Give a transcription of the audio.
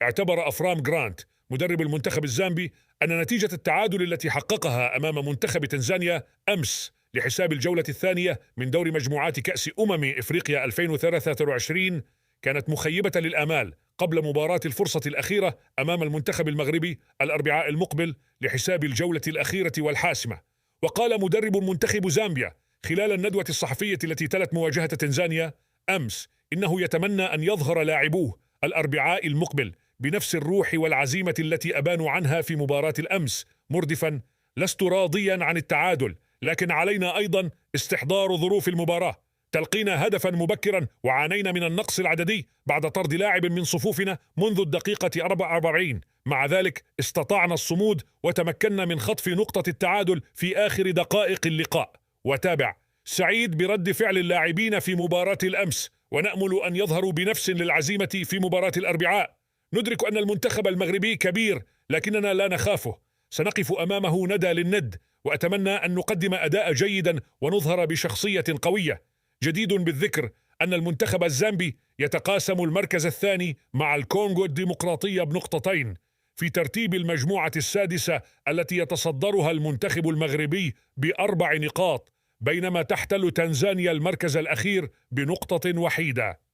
اعتبر أفرام جرانت مدرب المنتخب الزامبي أن نتيجة التعادل التي حققها أمام منتخب تنزانيا أمس لحساب الجولة الثانية من دور مجموعات كأس إفريقيا 2023 كانت مخيبة للآمال قبل مباراة الفرصة الأخيرة أمام المنتخب المغربي الأربعاء المقبل لحساب الجولة الأخيرة والحاسمة. وقال مدرب منتخب زامبيا خلال الندوة الصحفية التي تلت مواجهة تنزانيا أمس إنه يتمنى أن يظهر لاعبوه الأربعاء المقبل بنفس الروح والعزيمة التي أبانوا عنها في مباراة الأمس، مردفا: لست راضيا عن التعادل، لكن علينا أيضا استحضار ظروف المباراة. تلقينا هدفا مبكرا وعانينا من النقص العددي بعد طرد لاعب من صفوفنا منذ الدقيقة 44. مع ذلك استطعنا الصمود وتمكنا من خطف نقطة التعادل في آخر دقائق اللقاء. وتابع: سعيد برد فعل اللاعبين في مباراة الأمس، ونأمل أن يظهروا بنفس للعزيمة في مباراة الأربعاء. ندرك أن المنتخب المغربي كبير، لكننا لا نخافه، سنقف أمامه ندى للند، وأتمنى أن نقدم أداء جيدا ونظهر بشخصية قوية. جديد بالذكر أن المنتخب الزامبي يتقاسم المركز الثاني مع الكونغو الديمقراطية بنقطتين في ترتيب المجموعة السادسة التي يتصدرها المنتخب المغربي ب4 نقاط، بينما تحتل تنزانيا المركز الأخير بنقطة وحيدة.